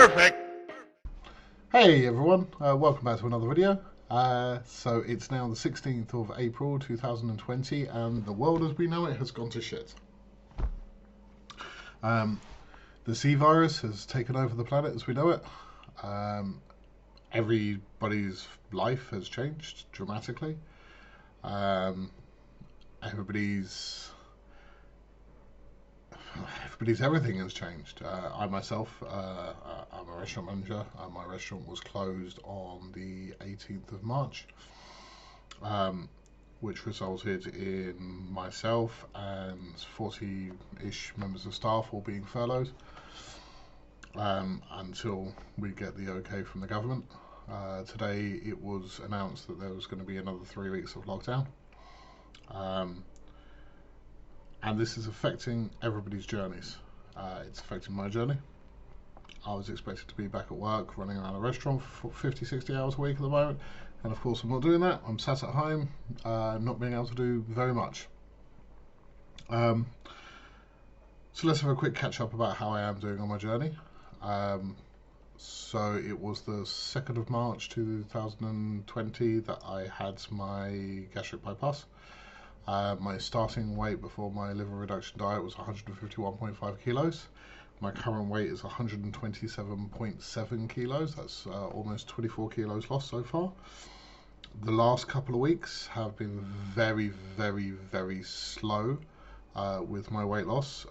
Perfect. Hey everyone, welcome back to another video. So it's now the 16th of April 2020 and the world as we know it has gone to shit. The C virus has taken over the planet as we know it. Everybody's life has changed dramatically. Everybody's everything has changed. I myself, I'm a restaurant manager. My restaurant was closed on the 18th of March, which resulted in myself and 40-ish members of staff all being furloughed until we get the okay from the government. Today it was announced that there was going to be another 3 weeks of lockdown. And this is affecting everybody's journeys. It's affecting my journey. I was expected to be back at work running around a restaurant for 50-60 hours a week at the moment, and of course I'm not doing that. I'm sat at home, not being able to do very much. So let's have a quick catch up about how I am doing on my journey. So it was the 2nd of March 2020 that I had my gastric bypass. My starting weight before my liver reduction diet was 151.5 kilos. My current weight is 127.7 kilos. That's almost 24 kilos lost so far. The last couple of weeks have been very, very, very slow with my weight loss.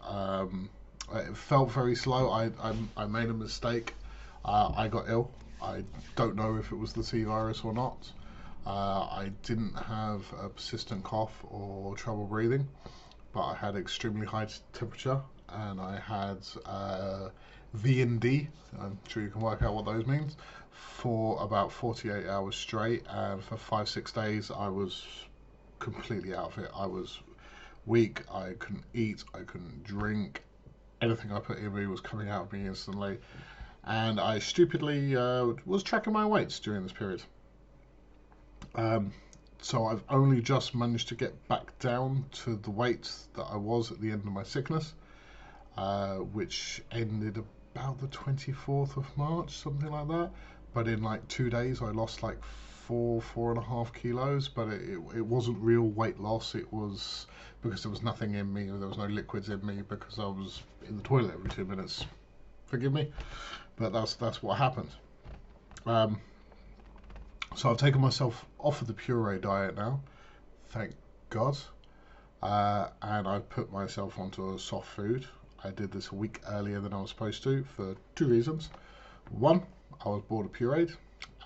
It felt very slow. I made a mistake. I got ill. I don't know if it was the C virus or not. I didn't have a persistent cough or trouble breathing, but I had extremely high temperature and I had V and D, I'm sure you can work out what those means, for about 48 hours straight, and for 5-6 days I was completely out of it. I was weak, I couldn't eat, I couldn't drink, anything I put in me was coming out of me instantly, and I stupidly was tracking my weights during this period. So I've only just managed to get back down to the weight that I was at the end of my sickness, which ended about the 24th of March, something like that. But in like 2 days I lost like 4.5 kilos, but it wasn't real weight loss. It was because there was nothing in me, or there was no liquids in me, because I was in the toilet every 2 minutes. Forgive me, but that's what happened. So I've taken myself off of the puree diet now, thank God, and I've put myself onto a soft food. I did this a week earlier than I was supposed to for 2 reasons. 1, I was bored of pureed,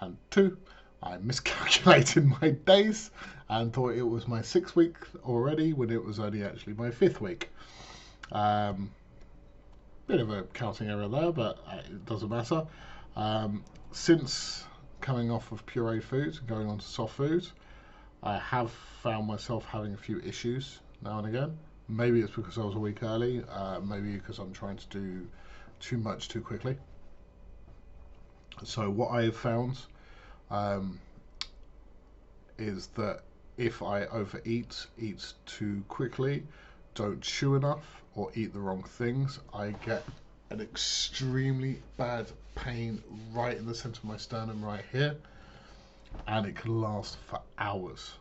and 2, I miscalculated my days and thought it was my 6th week already when it was only actually my 5th week. Bit of a counting error there, but it doesn't matter. Since coming off of pureed foods and going on to soft foods, I have found myself having a few issues now and again. Maybe it's because I was a week early, maybe because I'm trying to do too much too quickly. So what I have found is that if I overeat, eat too quickly, don't chew enough, or eat the wrong things, I get an extremely bad pain right in the center of my sternum right here, and it can last for hours.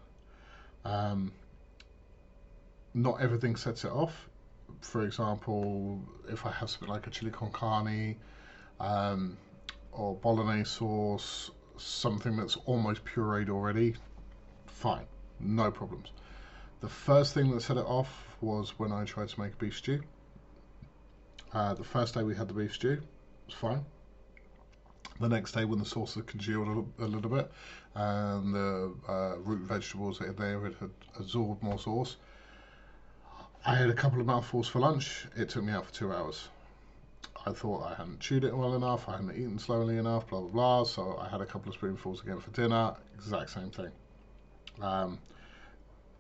Not everything sets it off. For example, if I have something like a chili con carne or bolognese sauce, something that's almost pureed already, fine, no problems. The first thing that set it off was when I tried to make a beef stew. The first day we had the beef stew, it was fine. The next day, when the sauce had congealed a little bit and the root vegetables in there had absorbed more sauce, I had a couple of mouthfuls for lunch. It took me out for 2 hours. I thought I hadn't chewed it well enough, I hadn't eaten slowly enough, blah blah blah, so I had a couple of spoonfuls again for dinner, exact same thing.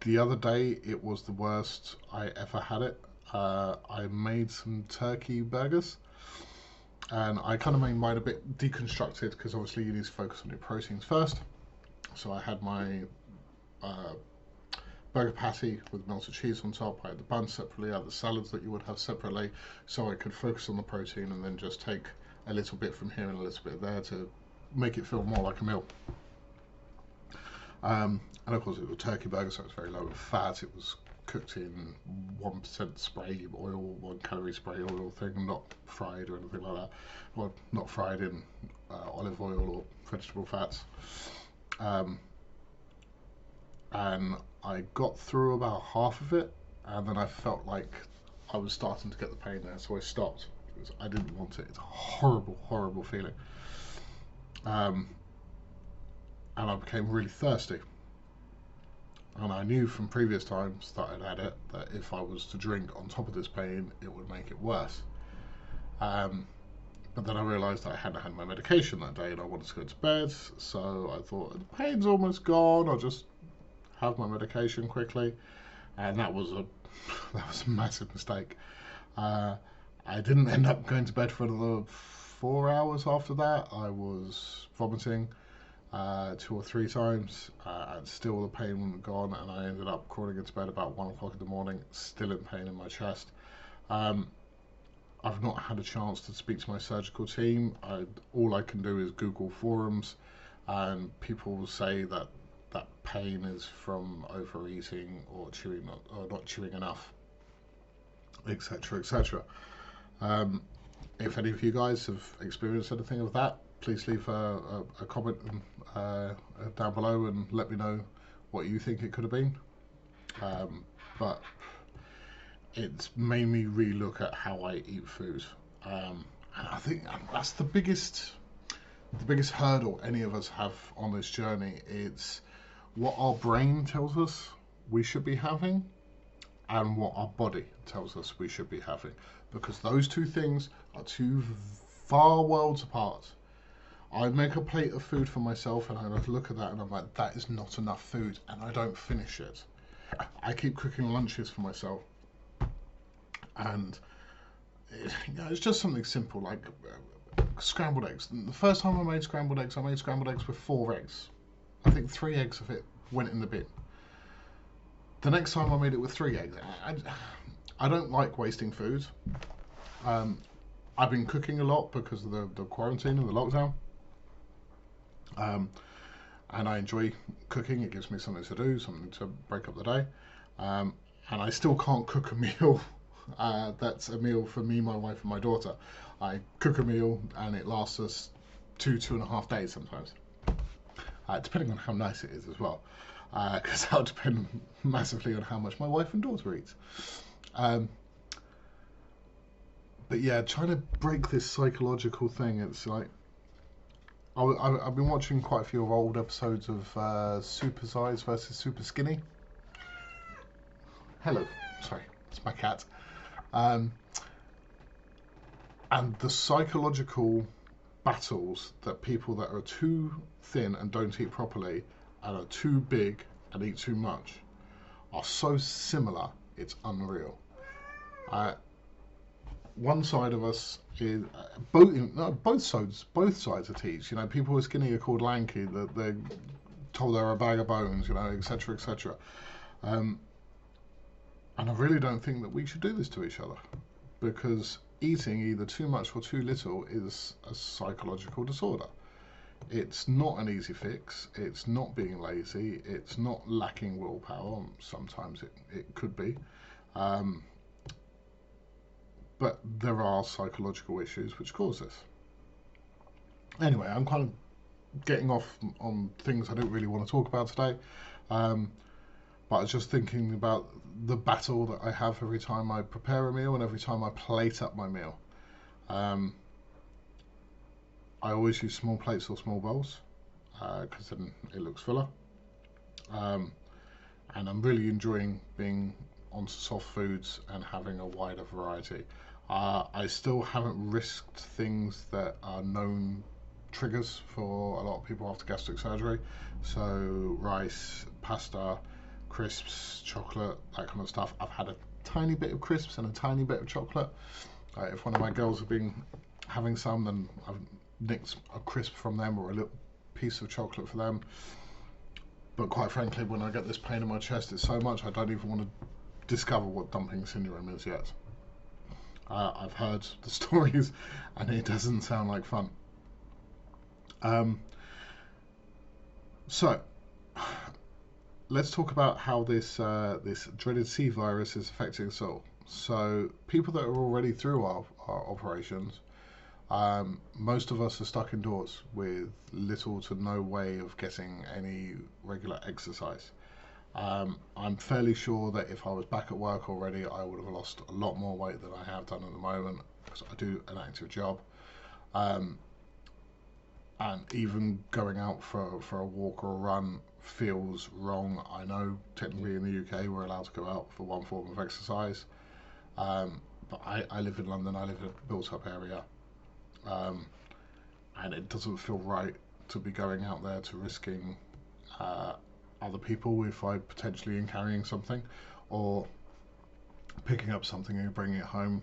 The other day, it was the worst I ever had it. I made some turkey burgers, and I kind of made mine a bit deconstructed because obviously you need to focus on your proteins first. So I had my burger patty with melted cheese on top. I had the bun separately, I had the salads that you would have separately, so I could focus on the protein and then just take a little bit from here and a little bit there to make it feel more like a meal. And of course it was a turkey burger, so it was very low in fat. It was cooked in 1% spray oil, 1 calorie spray oil thing, not fried or anything like that. Well, not fried in olive oil or vegetable fats. And I got through about half of it, and then I felt like I was starting to get the pain there, so I stopped because I didn't want it. It's a horrible, horrible feeling. And I became really thirsty. And I knew from previous times that I'd had it that if I was to drink on top of this pain, it would make it worse. But then I realised that I hadn't had my medication that day and I wanted to go to bed, so I thought, the pain's almost gone, I'll just have my medication quickly. And that was a massive mistake. I didn't end up going to bed for another 4 hours after that. I was vomiting 2 or 3 times, and still the pain wasn't gone, and I ended up crawling into bed about 1 o'clock in the morning, still in pain in my chest. I've not had a chance to speak to my surgical team. All I can do is Google forums, and people will say that that pain is from overeating or chewing or not chewing enough, etc., etc. If any of you guys have experienced anything of that, please leave a comment down below and let me know what you think it could have been. But it's made me relook at how I eat food, and I think that's the biggest hurdle any of us have on this journey. It's what our brain tells us we should be having and what our body tells us we should be having, because those two things are two far worlds apart. I make a plate of food for myself and I look at that and I'm like, that is not enough food, and I don't finish it. I keep cooking lunches for myself, and it's just something simple like scrambled eggs. The first time I made scrambled eggs with 4 eggs. I think 3 eggs of it went in the bin. The next time I made it with 3 eggs. I don't like wasting food. I've been cooking a lot because of the quarantine and the lockdown. And I enjoy cooking. It gives me something to do, something to break up the day. And I still can't cook a meal that's a meal for me, my wife and my daughter. I cook a meal and it lasts us 2.5 days sometimes. Depending on how nice it is as well, because that'll depend massively on how much my wife and daughter eat. But yeah, trying to break this psychological thing, it's like, I've been watching quite a few old episodes of Super Size versus Super Skinny. Hello, sorry, it's my cat. And the psychological battles that people that are too thin and don't eat properly and are too big and eat too much are so similar, it's unreal. One side of us is both sides are teased. You know, people who are skinny are called lanky, that they're told they're a bag of bones, you know, etc., etc. And I really don't think that we should do this to each other, because eating either too much or too little is a psychological disorder. It's not an easy fix. It's not being lazy. It's not lacking willpower. Sometimes it could be. But there are psychological issues which cause this. Anyway, I'm kind of getting off on things I don't really want to talk about today. But I was just thinking about the battle that I have every time I prepare a meal and every time I plate up my meal. I always use small plates or small bowls because then it looks fuller. And I'm really enjoying being onto soft foods and having a wider variety. I still haven't risked things that are known triggers for a lot of people after gastric surgery. So rice, pasta, crisps, chocolate, that kind of stuff. I've had a tiny bit of crisps and a tiny bit of chocolate. If one of my girls have been having some, then I've nicked a crisp from them or a little piece of chocolate for them. But quite frankly, when I get this pain in my chest, it's so much I don't even want to discover what dumping syndrome is yet. I've heard the stories, and it doesn't sound like fun. Um, so let's talk about how this dreaded C virus is affecting us all. So people that are already through our operations, most of us are stuck indoors with little to no way of getting any regular exercise. I'm fairly sure that if I was back at work already, I would have lost a lot more weight than I have done at the moment because I do an active job. Um, and even going out for a walk or a run feels wrong. I know technically in the UK we're allowed to go out for one form of exercise, but I live in London, I live in a built up area, um, and it doesn't feel right to be going out there to risking uh, other people if I potentially am carrying something or picking up something and bringing it home.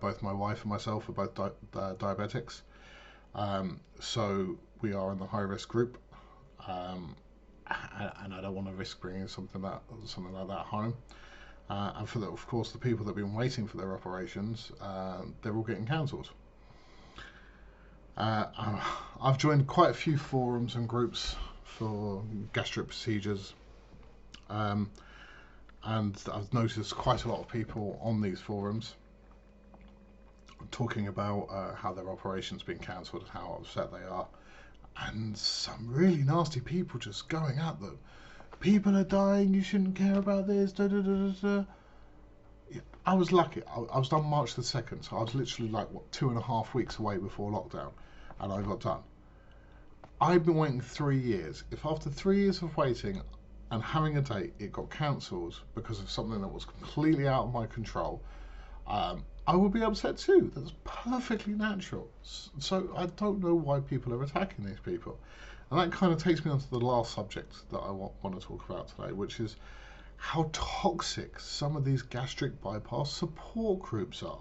Both my wife and myself are both diabetics, so we are in the high risk group, um, and I don't want to risk bringing something like that home. And for of course, the people that have been waiting for their operations, they're all getting cancelled. I've joined quite a few forums and groups for gastric procedures, um, and I've noticed quite a lot of people on these forums talking about how their operation's been cancelled and how upset they are, and some really nasty people just going at them. People are dying, you shouldn't care about this, da, da, da, da, da. I was lucky. I was done March the 2nd, so I was literally like, what, 2.5 weeks away before lockdown, and I got done. I've been waiting 3 years. If after 3 years of waiting and having a date, it got cancelled because of something that was completely out of my control, I would be upset too. That's perfectly natural. So I don't know why people are attacking these people. And that kind of takes me on to the last subject that I want to talk about today, which is how toxic some of these gastric bypass support groups are.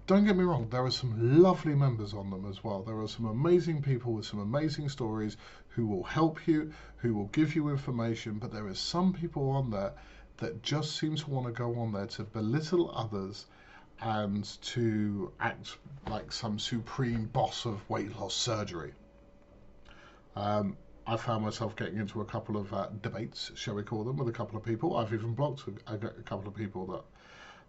Don't get me wrong, there are some lovely members on them as well. There are some amazing people with some amazing stories who will help you, who will give you information, but there are some people on there that just seem to want to go on there to belittle others and to act like some supreme boss of weight loss surgery. I found myself getting into a couple of debates, shall we call them, with a couple of people. I've even blocked a couple of people that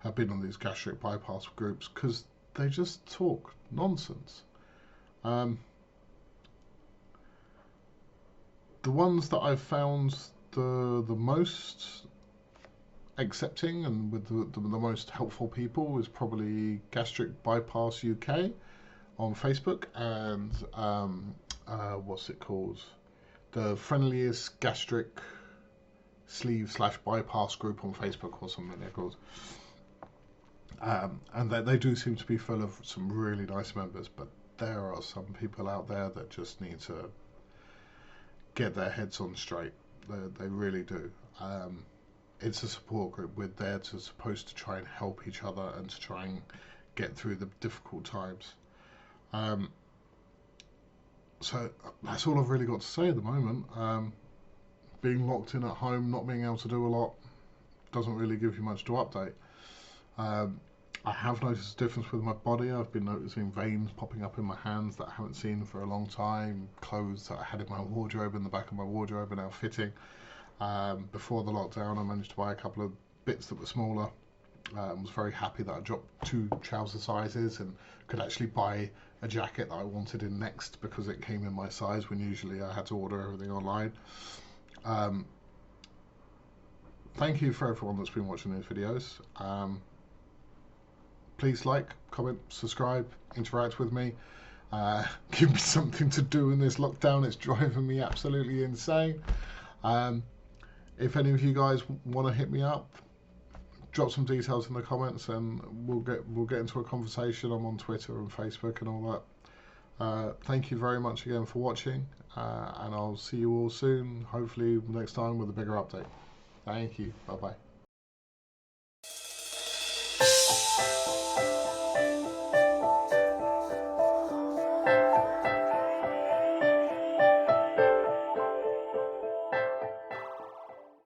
have been on these gastric bypass groups because they just talk nonsense. The ones that I've found the most accepting and with the most helpful people is probably Gastric Bypass UK on Facebook and what's it called? The friendliest gastric sleeve / bypass group on Facebook or something they're called. And they do seem to be full of some really nice members, but there are some people out there that just need to get their heads on straight. They really do. It's a support group. We're there supposed to try and help each other and to try and get through the difficult times. So that's all I've really got to say at the moment. Being locked in at home, not being able to do a lot, doesn't really give you much to update. I have noticed a difference with my body. I've been noticing veins popping up in my hands that I haven't seen for a long time. Clothes that I had in my wardrobe, in the back of my wardrobe, are now fitting. Before the lockdown, I managed to buy a couple of bits that were smaller. I was very happy that I dropped 2 trouser sizes and could actually buy a jacket that I wanted in next because it came in my size when usually I had to order everything online. Thank you for everyone that's been watching these videos. Please like, comment, subscribe, interact with me. Give me something to do in this lockdown. It's driving me absolutely insane. If any of you guys want to hit me up, drop some details in the comments and we'll get into a conversation. I'm on Twitter and Facebook and all that. Thank you very much again for watching, and I'll see you all soon, hopefully next time with a bigger update. Thank you. Bye bye.